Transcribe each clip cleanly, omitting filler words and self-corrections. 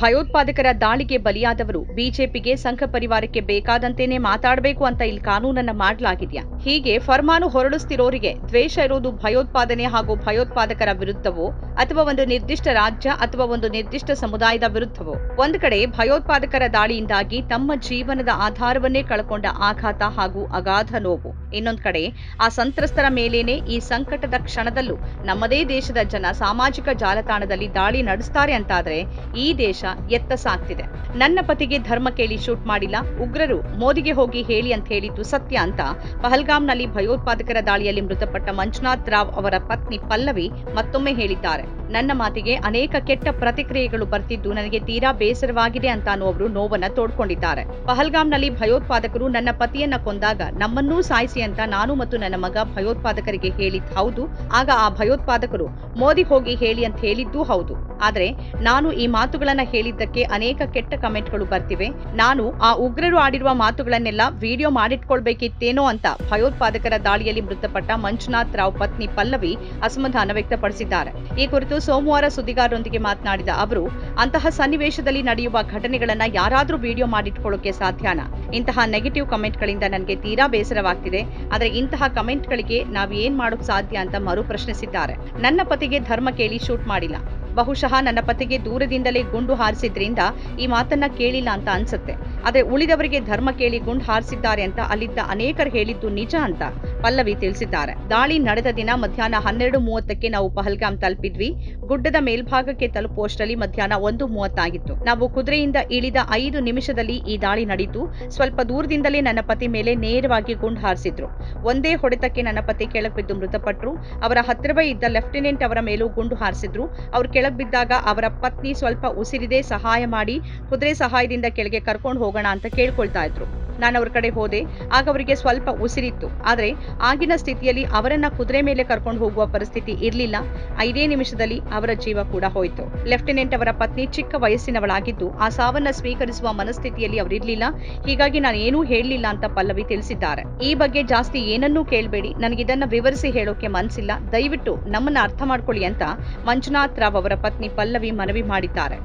ಭಯೋತ್ಪಾದಕರ ದಾಳಿಗೆ ಬಲಿಯಾದವರು ಬಿಜೆಪಿಗೆ ಸಂಘ ಪರಿವಾರಕ್ಕೆ ಬೇಕಾದಂತೆಯೇ ಮಾತಾಡಬೇಕು ಅಂತ ಇಲ್ಲಿ ಕಾನೂನನ್ನ ಮಾಡಲಾಗಿದೆಯಾ? ಹೀಗೆ ಫರ್ಮಾನು ಹೊರಡಿಸ್ತಿರೋರಿಗೆ ದ್ವೇಷ ಇರೋದು ಭಯೋತ್ಪಾದನೆ ಹಾಗೂ ಭಯೋತ್ಪಾದಕರ ವಿರುದ್ಧವೋ ಅಥವಾ ಒಂದು ನಿರ್ದಿಷ್ಟ ರಾಜ್ಯ ಅಥವಾ ಒಂದು ನಿರ್ದಿಷ್ಟ ಸಮುದಾಯದ ವಿರುದ್ಧವೋ? ಒಂದು ಕಡೆ ಭಯೋತ್ಪಾದಕರ ದಾಳಿಯಿಂದಾಗಿ ತಮ್ಮ ಜೀವನದ ಆಧಾರವನ್ನೇ ಕಳ್ಕೊಂಡ ಆಘಾತ ಹಾಗೂ ಅಗಾಧ ನೋವು, ಇನ್ನೊಂದು ಕಡೆ ಆ ಸಂತ್ರಸ್ತರ ಮೇಲೇನೆ ಈ ಸಂಕಟದ ಕ್ಷಣದಲ್ಲೂ ನಮ್ಮದೇ ದೇಶದ ಜನ ಸಾಮಾಜಿಕ ಜಾಲತಾಣದಲ್ಲಿ ದಾಳಿ ನಡೆಸ್ತಾರೆ ಅಂತಾದ್ರೆ ಈ ದೇಶ ಎತ್ತ ಸಾಗ್ತಿದೆ. ನನ್ನ ಪತಿಗೆ ಧರ್ಮ ಕೇಳಿ ಶೂಟ್ ಮಾಡಿಲ್ಲ, ಉಗ್ರರು ಮೋದಿಗೆ ಹೋಗಿ ಹೇಳಿ ಅಂತ ಹೇಳಿದ್ದು ಸತ್ಯ ಅಂತ ಪಹಲ್ಗಾಮ್ನಲ್ಲಿ ಭಯೋತ್ಪಾದಕರ ದಾಳಿಯಲ್ಲಿ ಮೃತಪಟ್ಟ ಮಂಜುನಾಥ್ ರಾವ್ ಅವರ ಪತ್ನಿ ಪಲ್ಲವಿ ಮತ್ತೊಮ್ಮೆ ಹೇಳಿದ್ದಾರೆ. ನನ್ನ ಮಾತಿಗೆ ಅನೇಕ ಕೆಟ್ಟ ಪ್ರತಿಕ್ರಿಯೆಗಳು ಬರ್ತಿದ್ದು ನನಗೆ ತೀರಾ ಬೇಸರವಾಗಿದೆ ಅಂತ ಅವರು ನೋವನ್ನ ತೋಡ್ಕೊಂಡಿದ್ದಾರೆ. ಪಹಲ್ಗಾಮ್ನಲ್ಲಿ ಭಯೋತ್ಪಾದಕರು ನನ್ನ ಪತಿಯನ್ನ ಕೊಂದಾಗ ನಮ್ಮನ್ನೂ ಸಾಯಿಸಿ ಅಂತ ನಾನು ಮತ್ತು ನನ್ನ ಮಗ ಭಯೋತ್ಪಾದಕರಿಗೆ ಹೇಳಿದ್ದು ಹೌದು. ಆಗ ಆ ಭಯೋತ್ಪಾದಕರು ಮೋದಿ ಹೋಗಿ ಹೇಳಿ ಅಂತ ಹೇಳಿದ್ದೂ ಹೌದು. ಆದ್ರೆ ನಾನು ಈ ಮಾತುಗಳನ್ನ ಹೇಳಿದ್ದಕ್ಕೆ ಅನೇಕ ಕೆಟ್ಟ ಕಮೆಂಟ್ಗಳು ಬರ್ತಿವೆ. ನಾನು ಆ ಉಗ್ರರು ಆಡಿರುವ ಮಾತುಗಳನ್ನೆಲ್ಲ ವಿಡಿಯೋ ಮಾಡಿಟ್ಕೊಳ್ಬೇಕಿತ್ತೇನೋ ಅಂತ ಭಯೋತ್ಪಾದಕರ ದಾಳಿಯಲ್ಲಿ ಮೃತಪಟ್ಟ ಮಂಜುನಾಥ್ ರಾವ್ ಪತ್ನಿ ಪಲ್ಲವಿ ಅಸಮಾಧಾನ ವ್ಯಕ್ತಪಡಿಸಿದ್ದಾರೆ. ಈ ಕುರಿತು ಸೋಮವಾರ ಸುದ್ದಿಗಾರರೊಂದಿಗೆ ಮಾತನಾಡಿದ ಅವರು, ಅಂತಹ ಸನ್ನಿವೇಶದಲ್ಲಿ ನಡೆಯುವ ಘಟನೆಗಳನ್ನ ಯಾರಾದ್ರೂ ವಿಡಿಯೋ ಮಾಡಿಟ್ಕೊಳ್ಳೋಕೆ ಸಾಧ್ಯನಾ? ಇಂತಹ ನೆಗೆಟಿವ್ ಕಮೆಂಟ್ಗಳಿಂದ ನನಗೆ ತೀರಾ ಬೇಸರವಾಗ್ತಿದೆ. ಆದರೆ ಇಂತಹ ಕಮೆಂಟ್ಗಳಿಗೆ ನಾವು ಏನ್ ಮಾಡೋಕ್ ಸಾಧ್ಯ ಅಂತ ಮರು ಪ್ರಶ್ನಿಸಿದ್ದಾರೆ. ನನ್ನ ಪತಿಗೆ ಧರ್ಮ ಕೇಳಿ ಶೂಟ್ ಮಾಡಿಲ್ಲ, ಬಹುಶಃ ನನ್ನ ಪತಿಗೆ ದೂರದಿಂದಲೇ ಗುಂಡು ಹಾರಿಸಿದ್ರಿಂದ ಈ ಮಾತನ್ನ ಕೇಳಿಲ್ಲ ಅಂತ ಅನ್ಸುತ್ತೆ. ಆದ್ರೆ ಉಳಿದವರಿಗೆ ಧರ್ಮ ಕೇಳಿ ಗುಂಡು ಹಾರಿಸಿದ್ದಾರೆ ಅಂತ ಅಲ್ಲಿದ್ದ ಅನೇಕರು ಹೇಳಿದ್ದು ನಿಜ ಅಂತ ಪಲ್ಲವಿ ತಿಳಿಸಿದ್ದಾರೆ. ದಾಳಿ ನಡೆದ ದಿನ ಮಧ್ಯಾಹ್ನ 12:30ಕ್ಕೆ ನಾವು ಪಹಲ್ಗಾಮ್ ತಲುಪಿದ್ವಿ. ಗುಡ್ಡದ ಮೇಲ್ಭಾಗಕ್ಕೆ ತಲುಪುವಷ್ಟರಲ್ಲಿ ಮಧ್ಯಾಹ್ನ 1:30 ಆಗಿತ್ತು. ನಾವು ಕುದುರೆಯಿಂದ ಇಳಿದ 5 ನಿಮಿಷದಲ್ಲಿ ಈ ದಾಳಿ ನಡೆಯಿತು. ಸ್ವಲ್ಪ ದೂರದಿಂದಲೇ ನನ್ನ ಪತಿ ಮೇಲೆ ನೇರವಾಗಿ ಗುಂಡು ಹಾರಿಸಿದ್ರು. ಒಂದೇ ಹೊಡೆತಕ್ಕೆ ನನ್ನ ಪತಿ ಕೆಳಗೆ ಬಿದ್ದು ಮೃತಪಟ್ಟರು. ಅವರ ಹತ್ತಿರವೇ ಇದ್ದ ಲೆಫ್ಟಿನೆಂಟ್ ಅವರ ಮೇಲೂ ಗುಂಡು ಹಾರಿಸಿದ್ರು. ಅವರು ಕೆಳಗೆ ಬಿದ್ದಾಗ ಅವರ ಪತ್ನಿ ಸ್ವಲ್ಪ ಉಸಿರಿದೆ, ಸಹಾಯ ಮಾಡಿ ಕುದುರೆ ಸಹಾಯದಿಂದ ಕೆಳಗೆ ಕರ್ಕೊಂಡು ಹೋಗೋಣ ಅಂತ ಕೇಳ್ಕೊಳ್ತಾ ಇದ್ರು. ನಾನು ಅವ್ರ ಕಡೆ ಹೋದೆ. ಆಗ ಅವರಿಗೆ ಸ್ವಲ್ಪ ಉಸಿರಿತ್ತು. ಆದ್ರೆ ಆಗಿನ ಸ್ಥಿತಿಯಲ್ಲಿ ಅವರನ್ನ ಕುದುರೆ ಮೇಲೆ ಕರ್ಕೊಂಡು ಹೋಗುವ ಪರಿಸ್ಥಿತಿ ಇರಲಿಲ್ಲ. 5 ನಿಮಿಷದಲ್ಲಿ ಅವರ ಜೀವ ಕೂಡ ಹೋಯಿತು. ಲೆಫ್ಟಿನೆಂಟ್ ಅವರ ಪತ್ನಿ ಚಿಕ್ಕ ವಯಸ್ಸಿನವಳಾಗಿದ್ದು ಆ ಸಾವನ್ನ ಸ್ವೀಕರಿಸುವ ಮನಸ್ಥಿತಿಯಲ್ಲಿ ಅವರಿರ್ಲಿಲ್ಲ. ಹೀಗಾಗಿ ನಾನು ಏನೂ ಹೇಳಲಿಲ್ಲ ಅಂತ ಪಲ್ಲವಿ ತಿಳಿಸಿದ್ದಾರೆ. ಈ ಬಗ್ಗೆ ಜಾಸ್ತಿ ಏನನ್ನೂ ಕೇಳಬೇಡಿ, ನನಗಿದನ್ನ ವಿವರಿಸಿ ಹೇಳೋಕೆ ಮನಸ್ಸಿಲ್ಲ, ದಯವಿಟ್ಟು ನಮ್ಮನ್ನ ಅರ್ಥ ಮಾಡ್ಕೊಳ್ಳಿ ಅಂತ ಮಂಜುನಾಥ್ ರಾವ್ ಅವರ ಪತ್ನಿ ಪಲ್ಲವಿ ಮನವಿ ಮಾಡಿದ್ದಾರೆ.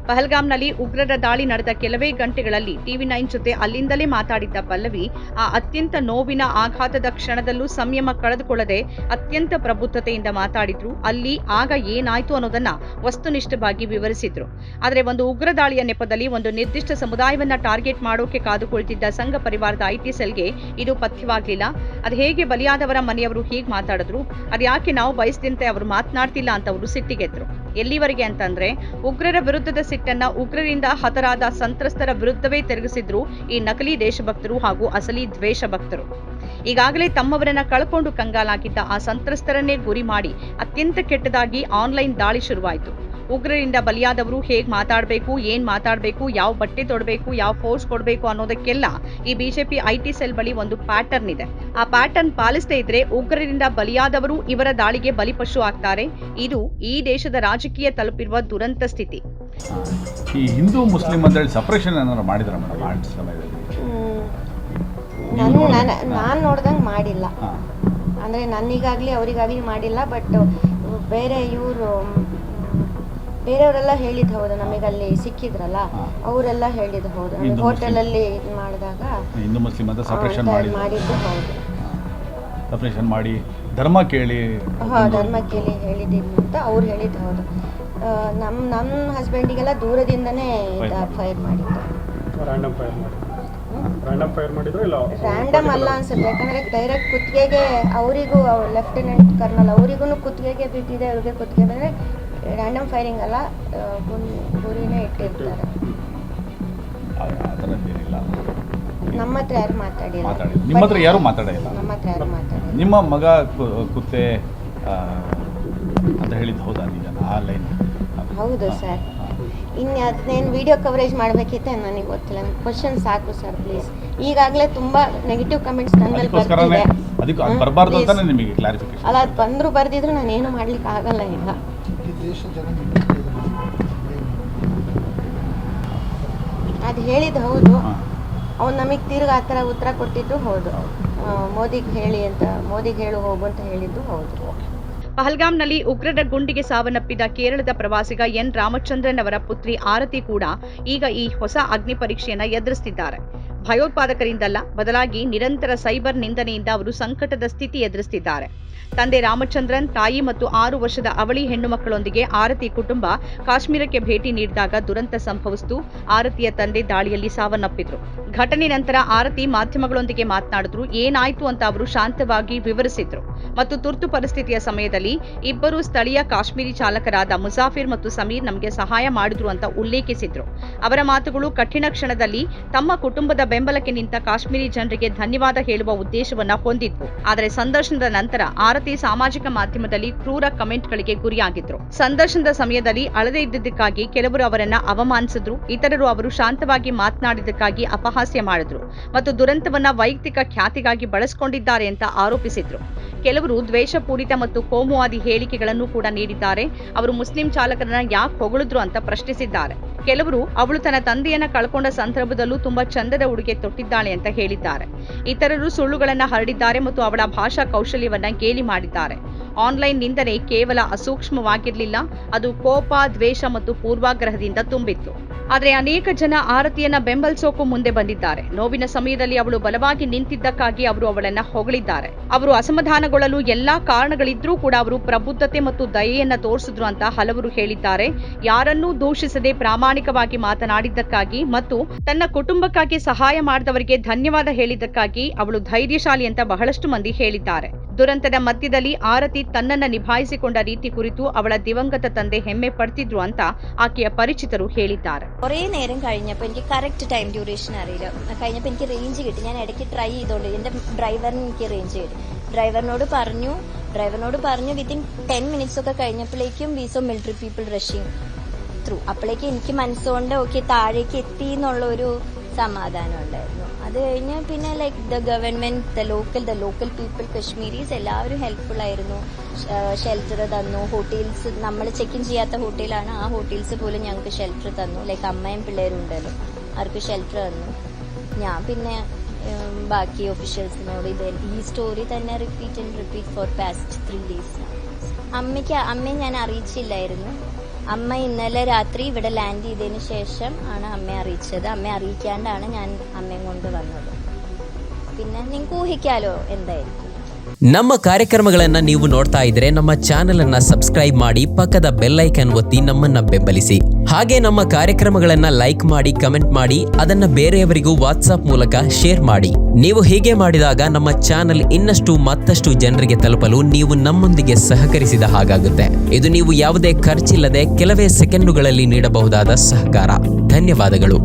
ಪಹಲ್ಗಾಮ್ನಲ್ಲಿ ಉಗ್ರರ ದಾಳಿ ನಡೆದ ಕೆಲವೇ ಗಂಟೆಗಳಲ್ಲಿ TV9 ಜೊತೆ ಅಲ್ಲಿಂದಲೇ ಮಾತಾಡಿದ್ದ ಪಲ್ಲವಿ ಆ ಅತ್ಯಂತ ನೋವಿನ ಆಘಾತದ ಕ್ಷಣದಲ್ಲೂ ಸಂಯಮ ಕಳೆದುಕೊಳ್ಳದೆ ಅತ್ಯಂತ ಪ್ರಬುದ್ಧತೆಯಿಂದ ಮಾತಾಡಿದ್ರು. ಅಲ್ಲಿ ಆಗ ಏನಾಯ್ತು ಅನ್ನೋದನ್ನ ವಸ್ತುನಿಷ್ಠವಾಗಿ ವಿವರಿಸಿದ್ರು. ಆದರೆ ಒಂದು ಉಗ್ರ ದಾಳಿಯ ನೆಪದಲ್ಲಿ ಒಂದು ನಿರ್ದಿಷ್ಟ ಸಮುದಾಯವನ್ನ ಟಾರ್ಗೆಟ್ ಮಾಡೋಕೆ ಕಾದುಕೊಳ್ತಿದ್ದ ಸಂಘ ಪರಿವಾರದ IT ಸೆಲ್ಗೆ ಇದು ಪಥ್ಯವಾಗ್ಲಿಲ್ಲ. ಅದು ಹೇಗೆ ಬಲಿಯಾದವರ ಮನೆಯವರು ಹೀಗೆ ಮಾತಾಡಿದ್ರು, ಅದ್ಯಾಕೆ ನಾವು ಬಯಸಿದಂತೆ ಅವರು ಮಾತನಾಡ್ತಿಲ್ಲ ಅಂತ ಅವರು ಸಿಟ್ಟಿಗೆದ್ರು. ಎಲ್ಲಿವರೆಗೆ ಅಂತಂದ್ರೆ ಉಗ್ರರ ವಿರುದ್ಧದ ಸಿಟ್ಟನ್ನ ಉಗ್ರರಿಂದ ಹತರಾದ ಸಂತ್ರಸ್ತರ ವಿರುದ್ಧವೇ ತಿರುಗಿಸಿದ್ರು ಈ ನಕಲಿ ದೇಶಭಕ್ತರು ಹಾಗೂ ಅಸಲಿ ದ್ವೇಷ ಭಕ್ತರು. ಈಗಾಗಲೇ ತಮ್ಮವರನ್ನ ಕಳ್ಕೊಂಡು ಕಂಗಾಲಾಗಿದ್ದ ಆ ಸಂತ್ರಸ್ತರನ್ನೇ ಗುರಿ ಮಾಡಿ ಅತ್ಯಂತ ಕೆಟ್ಟದಾಗಿ ಆನ್ಲೈನ್ ದಾಳಿ ಶುರುವಾಯಿತು. ಉಗ್ರರಿಂದ ಬಲಿಯಾದವರು ಹೇಗ್ ಮಾತಾಡಬೇಕು, ಏನ್ ಮಾತಾಡಬೇಕು, ಯಾವ ಬಟ್ಟೆ ತೊಡಬೇಕು, ಯಾವ ಫೋರ್ಸ್ ಕೊಡಬೇಕು ಅನ್ನೋದಕ್ಕೆಲ್ಲ ಈ ಬಿಜೆಪಿ IT ಸೆಲ್ ಬಳಿ ಒಂದು ಪ್ಯಾಟರ್ನ್ ಇದೆ. ಆ ಪ್ಯಾಟರ್ನ್ ಪಾಲಿಸದೇ ಇದ್ರೆ ಉಗ್ರರಿಂದ ಬಲಿಯಾದವರು ಇವರ ದಾಳಿಗೆ ಬಲಿಪಶು ಆಗ್ತಾರೆ. ಇದು ಈ ದೇಶದ ರಾಜಕೀಯ ತಲುಪಿರುವ ದುರಂತ ಸ್ಥಿತಿ. ಈ ಹಿಂದೂ ಮುಸ್ಲಿಂ ಅಂತ ಹೇಳಿ ಸಪರೇಷನ್ ಏನಾದ್ರು ಮಾಡಿದ್ರ ಮೇಡಮ್ ಆ ಸಮಯದಲ್ಲಿ? ನಾನು ನೋಡ್ದಂಗೆ ಮಾಡಿಲ್ಲ. ಅಂದರೆ ನನಗಾಗಲಿ ಅವರಿಗಾಗಲಿ ಮಾಡಿಲ್ಲ. ಬಟ್ ಬೇರೆ ಬೇರೆಯವರೆಲ್ಲ ಹೇಳಿದ್ದು ಹೌದು, ನಮಗಲ್ಲಿ ಸಿಕ್ಕಿದ್ರಲ್ಲ ಅವರೆಲ್ಲ ಹೇಳಿದ್ದು ಹೌದು. ಹೋಟೆಲಲ್ಲಿ ಇದು ಮಾಡಿದಾಗ ಹಿಂದೂ ಮುಸ್ಲಿಂ ಅಂತ ಸಪರೇಷನ್ ಮಾಡಿದ್ದು ಹೌದು. ಸಪರೇಷನ್ ಮಾಡಿ ಧರ್ಮ ಕೇಳಿ ಹೇಳಿದ್ದೀನಿ ಅಂತ ಅವ್ರು ಹೇಳಿದ್ದು ಹೌದು. ನಮ್ಮ ಹಸ್ಬೆಂಡಿಗೆಲ್ಲ ದೂರದಿಂದನೇ ಫೈರ್ ಮಾಡಿದ್ದು. ರ್ಯಾಂಡಮ್ ಅಲ್ಲ ಅನ್ಸುತ್ತೆ, ಯಾಕಂದರೆ ಡೈರೆಕ್ಟ್ ಕುತ್ತಿಗೆಗೆ ಅವರಿಗೂ ಲೆಫ್ಟಿನೆಂಟ್ ಕರ್ನಲ್ ಅವರಿಗೂ ಕುತ್ತಿಗೆಗೆ ಬಿದ್ದಿದೆ, ಅವ್ರಿಗೆ ಕುತ್ತಿಗೆ ಬಂದರೆ ರ್ಯಾಂಡಮ್ ಫೈರಿಂಗ್ ಅಲ್ಲ, ಗುರಿನೇ ಇಟ್ಟಿರ್ತಾರೆ. ನಮ್ಮ ಹತ್ರ ಯಾರು ಮಾತಾಡಿಲ್ಲ. ನಿಮ್ಮ ಹತ್ರ ಯಾರು ಮಾತಾಡಿಲ್ಲ? ನಮ್ಮ ಹತ್ರ ಯಾರು ಮಾತಾಡಿಲ್ಲ. ನಿಮ್ಮ ಮಗ ಕುತ್ತೆ ಅಂತ ಹೇಳಿದ್ದು ಹೌದಾ ನಿಜ? ಆ ಲೈನ್ ಹೌದು ಸರ್. ಇನ್ನು ಅದನ್ನೇನು ವಿಡಿಯೋ ಕವರೇಜ್ ಮಾಡಬೇಕಿತ್ತೆ ನನಗೆ ಗೊತ್ತಿಲ್ಲ. ಕ್ವಶನ್ ಸಾಕು ಸರ್ ಪ್ಲೀಸ್. ಈಗಾಗಲೇ ತುಂಬ ನೆಗೆಟಿವ್ ಕಮೆಂಟ್ಸ್ ನನ್ನ ಮೇಲೆ ಬರ್ತಿದೆ. ಅಲ್ಲ, ಅದು ಬಂದರೂ ಬರ್ದಿದ್ರು ನಾನು ಏನು ಮಾಡ್ಲಿಕ್ಕೆ ಆಗಲ್ಲ. ಈಗ ಅದು ಹೇಳಿದ್ದು ಹೌದು. ಅವ್ನು ನಮಗೆ ತಿರ್ಗಿ ಆ ಥರ ಉತ್ತರ ಕೊಟ್ಟಿದ್ದು ಹೌದು. ಮೋದಿಗೆ ಹೇಳಿ ಅಂತ, ಮೋದಿಗೆ ಹೇಳು ಹೋಗು ಅಂತ ಹೇಳಿದ್ದು ಹೌದು. ಪಹಲ್ಗಾಮ್ನಲ್ಲಿ ಉಗ್ರರ ಗುಂಡಿಗೆ ಸಾವನ್ನಪ್ಪಿದ ಕೇರಳದ ಪ್ರವಾಸಿಗ ಎನ್ ರಾಮಚಂದ್ರನ್ ಅವರ ಪುತ್ರಿ ಆರತಿ ಕೂಡ ಈಗ ಈ ಹೊಸ ಅಗ್ನಿ ಪರೀಕ್ಷೆಯನ್ನ ಎದುರಿಸುತ್ತಿದ್ದಾರೆ. ಭಯೋತ್ಪಾದಕರಿಂದಲ್ಲ, ಬದಲಾಗಿ ನಿರಂತರ ಸೈಬರ್ ನಿಂದನೆಯಿಂದ ಅವರು ಸಂಕಟದ ಸ್ಥಿತಿ ಎದುರಿಸುತ್ತಿದ್ದಾರೆ. ತಂದೆ ರಾಮಚಂದ್ರನ್, ತಾಯಿ ಮತ್ತು 6 ವರ್ಷದ ಅವಳಿ ಹೆಣ್ಣು ಮಕ್ಕಳೊಂದಿಗೆ ಆರತಿ ಕುಟುಂಬ ಕಾಶ್ಮೀರಕ್ಕೆ ಭೇಟಿ ನೀಡಿದಾಗ ದುರಂತ ಸಂಭವಿಸಿತು. ಆರತಿಯ ತಂದೆ ದಾಳಿಯಲ್ಲಿ ಸಾವನ್ನಪ್ಪಿದ್ರು. ಘಟನೆ ನಂತರ ಆರತಿ ಮಾಧ್ಯಮಗಳೊಂದಿಗೆ ಮಾತನಾಡಿದ್ರು. ಏನಾಯ್ತು ಅಂತ ಅವರು ಶಾಂತವಾಗಿ ವಿವರಿಸಿದ್ರು ಮತ್ತು ತುರ್ತು ಪರಿಸ್ಥಿತಿಯ ಸಮಯದಲ್ಲಿ ಇಬ್ಬರು ಸ್ಥಳೀಯ ಕಾಶ್ಮೀರಿ ಚಾಲಕರಾದ ಮುಸಾಫಿರ್ ಮತ್ತು ಸಮೀರ್ ನಮಗೆ ಸಹಾಯ ಮಾಡಿದ್ರು ಅಂತ ಉಲ್ಲೇಖಿಸಿದ್ರು. ಅವರ ಮಾತುಗಳು ಕಠಿಣ ಕ್ಷಣದಲ್ಲಿ ತಮ್ಮ ಕುಟುಂಬದ ಬೆಂಬಲಕ್ಕೆ ನಿಂತ ಕಾಶ್ಮೀರಿ ಜನರಿಗೆ ಧನ್ಯವಾದ ಹೇಳುವ ಉದ್ದೇಶವನ್ನ ಹೊಂದಿದ್ವು. ಆದರೆ ಸಂದರ್ಶನದ ನಂತರ ಆರತಿ ಸಾಮಾಜಿಕ ಮಾಧ್ಯಮದಲ್ಲಿ ಕ್ರೂರ ಕಮೆಂಟ್ಗಳಿಗೆ ಗುರಿಯಾಗಿದ್ರು. ಸಂದರ್ಶನದ ಸಮಯದಲ್ಲಿ ಅಳದೇ ಇದ್ದಿದ್ದಕ್ಕಾಗಿ ಕೆಲವರು ಅವರನ್ನ ಅವಮಾನಿಸಿದ್ರು. ಇತರರು ಅವರು ಶಾಂತವಾಗಿ ಮಾತನಾಡಿದ್ದಕ್ಕಾಗಿ ಅಪಹಾಸ್ಯ ಮಾಡಿದ್ರು ಮತ್ತು ದುರಂತವನ್ನ ವೈಯಕ್ತಿಕ ಖ್ಯಾತಿಗಾಗಿ ಬಳಸಿಕೊಂಡಿದ್ದಾರೆ ಅಂತ ಆರೋಪಿಸಿದ್ರು. ಕೆಲವರು ದ್ವೇಷಪೂರಿತ ಮತ್ತು ಕೋಮುವಾದಿ ಹೇಳಿಕೆಗಳನ್ನು ಕೂಡ ನೀಡಿದ್ದಾರೆ. ಅವರು ಮುಸ್ಲಿಂ ಚಾಲಕರನ್ನ ಯಾಕೆ ಹೊಗಳಿದ್ರು ಅಂತ ಪ್ರಶ್ನಿಸಿದ್ದಾರೆ. ಕೆಲವರು ಅವಳು ತನ್ನ ತಂದೆಯನ್ನ ಕಳ್ಕೊಂಡ ಸಂದರ್ಭದಲ್ಲೂ ತುಂಬಾ ಚಂದದ ಉಡುಗೆ ತೊಟ್ಟಿದ್ದಾಳೆ ಅಂತ ಹೇಳಿದ್ದಾರೆ. ಇತರರು ಸುಳ್ಳುಗಳನ್ನ ಹರಡಿದ್ದಾರೆ ಮತ್ತು ಅವಳ ಭಾಷಾ ಕೌಶಲ್ಯವನ್ನ ಗೇಲಿ ಮಾಡಿದ್ದಾರೆ. ಆನ್ಲೈನ್ ನಿಂದನೆ ಕೇವಲ ಅಸೂಕ್ಷ್ಮವಾಗಿರಲಿಲ್ಲ, ಅದು ಕೋಪ, ದ್ವೇಷ ಮತ್ತು ಪೂರ್ವಾಗ್ರಹದಿಂದ ತುಂಬಿತ್ತು. ಆದರೆ ಅನೇಕ ಜನ ಆರತಿಯನ್ನ ಬೆಂಬಲಿಸೋಕು ಮುಂದೆ ಬಂದಿದ್ದಾರೆ. ನೋವಿನ ಸಮಯದಲ್ಲಿ ಅವಳು ಬಲವಾಗಿ ನಿಂತಿದ್ದಕ್ಕಾಗಿ ಅವರು ಅವಳನ್ನ ಹೊಗಳಿದ್ದಾರೆ. ಅವರು ಅಸಮಾಧಾನಗೊಳ್ಳಲು ಎಲ್ಲಾ ಕಾರಣಗಳಿದ್ರೂ ಕೂಡ ಅವರು ಪ್ರಬುದ್ಧತೆ ಮತ್ತು ದಯೆಯನ್ನ ತೋರಿಸಿದ್ರು ಅಂತ ಹಲವರು ಹೇಳಿದ್ದಾರೆ. ಯಾರನ್ನೂ ದೂಷಿಸದೆ ಪ್ರಾಮಾಣಿಕವಾಗಿ ಮಾತನಾಡಿದ್ದಕ್ಕಾಗಿ ಮತ್ತು ತನ್ನ ಕುಟುಂಬಕ್ಕಾಗಿ ಸಹಾಯ ಮಾಡಿದವರಿಗೆ ಧನ್ಯವಾದ ಹೇಳಿದ್ದಕ್ಕಾಗಿ ಅವಳು ಧೈರ್ಯಶಾಲಿ ಅಂತ ಬಹಳಷ್ಟು ಮಂದಿ ಹೇಳಿದ್ದಾರೆ. ದುರಂತದ ಮಧ್ಯದಲ್ಲಿ ಆರತಿ ತನ್ನನ್ನ ನಿಭಾಯಿಸಿಕೊಂಡ ರೀತಿ ಕುರಿತು ಅವಳ ದಿವಂಗತ ತಂದೆ ಹೆಮ್ಮೆ ಪಡ್ತಿದ್ರು ಅಂತ ಆಕೆಯ ಪರಿಚಿತರು ಹೇಳಿದ್ದಾರೆ. കുറേ നേരം കഴിഞ്ഞപ്പോൾ എനിക്ക് കറക്റ്റ് ടൈം ഡ്യൂറേഷൻ അറിയില്ല. കഴിഞ്ഞപ്പോൾ എനിക്ക് റേഞ്ച് കിട്ടി. ഞാൻ ഇടയ്ക്ക് ട്രൈ ചെയ്തോണ്ട് എന്റെ ഡ്രൈവറിന് എനിക്ക് റേഞ്ച് കിട്ടി. ഡ്രൈവറിനോട് പറഞ്ഞു വിത്തിൻ 10 minutes ഒക്കെ കഴിഞ്ഞപ്പോഴേക്കും we saw military people rushing through. അപ്പോഴേക്കും എനിക്ക് മനസ്സുകൊണ്ട് ഓക്കെ താഴേക്ക് എത്തി എന്നുള്ള ഒരു സമാധാനം ഉണ്ടായിരുന്നു. അത് കഴിഞ്ഞ് പിന്നെ like the government, the local people, Kashmiris എല്ലാവരും ഹെൽപ്ഫുൾ ആയിരുന്നു. ഷെൽട്ടർ തന്നു. ഹോട്ടൽസ്, നമ്മൾ ചെക്ക് ഇൻ ചെയ്യാത്ത ഹോട്ടലാണ്, ആ ഹോട്ടൽസ് പോലും ഞങ്ങൾക്ക് ഷെൽട്ടർ തന്നു. ലൈക്ക് അമ്മയും പിള്ളേരും ഉണ്ടല്ലോ, അവർക്ക് ഷെൽട്ടർ തന്നു. ഞാൻ പിന്നെ ബാക്കി ഒഫീഷ്യൽസിനോട് ഈ സ്റ്റോറി തന്നെ റിപ്പീറ്റ് ഫോർ പാസ്റ്റ് 3 days. അമ്മയെ ഞാൻ അറിയിച്ചില്ലായിരുന്നു. അമ്മ ഇന്നലെ രാത്രി ഇവിടെ ലാൻഡ് ചെയ്തതിന് ശേഷം ആണ് അമ്മയെ അറിയിച്ചത്. അമ്മയെ അറിയിക്കാണ്ടാണ് ഞാൻ അമ്മയും കൊണ്ട് വന്നത്. പിന്നെ നിങ്ങൾക്ക് ഊഹിക്കാലോ എന്തായിരിക്കും. ನಮ್ಮ ಕಾರ್ಯಕ್ರಮಗಳನ್ನ ನೀವು ನೋಡ್ತಾ ಇದ್ರೆ ನಮ್ಮ ಚಾನೆಲ್ ಅನ್ನ ಸಬ್ಸ್ಕ್ರೈಬ್ ಮಾಡಿ, ಪಕ್ಕದ ಬೆಲ್ ಐಕಾನ್ ಒತ್ತಿ ನಮ್ಮನ್ನ ಬೆಂಬಲಿಸಿ. ಹಾಗೆ ನಮ್ಮ ಕಾರ್ಯಕ್ರಮಗಳನ್ನ ಲೈಕ್ ಮಾಡಿ, ಕಮೆಂಟ್ ಮಾಡಿ, ಅದನ್ನ ಬೇರೆಯವರಿಗೂ ವಾಟ್ಸ್ಆಪ್ ಮೂಲಕ ಶೇರ್ ಮಾಡಿ. ನೀವು ಹೀಗೆ ಮಾಡಿದಾಗ ನಮ್ಮ ಚಾನೆಲ್ ಇನ್ನಷ್ಟು ಮತ್ತಷ್ಟು ಜನರಿಗೆ ತಲುಪಲು ನೀವು ನಮ್ಮೊಂದಿಗೆ ಸಹಕರಿಸಿದ ಹಾಗಾಗುತ್ತೆ. ಇದು ನೀವು ಯಾವುದೇ ಖರ್ಚಿಲ್ಲದೆ ಕೆಲವೇ ಸೆಕೆಂಡುಗಳಲ್ಲಿ ನೀಡಬಹುದಾದ ಸಹಕಾರ. ಧನ್ಯವಾದಗಳು.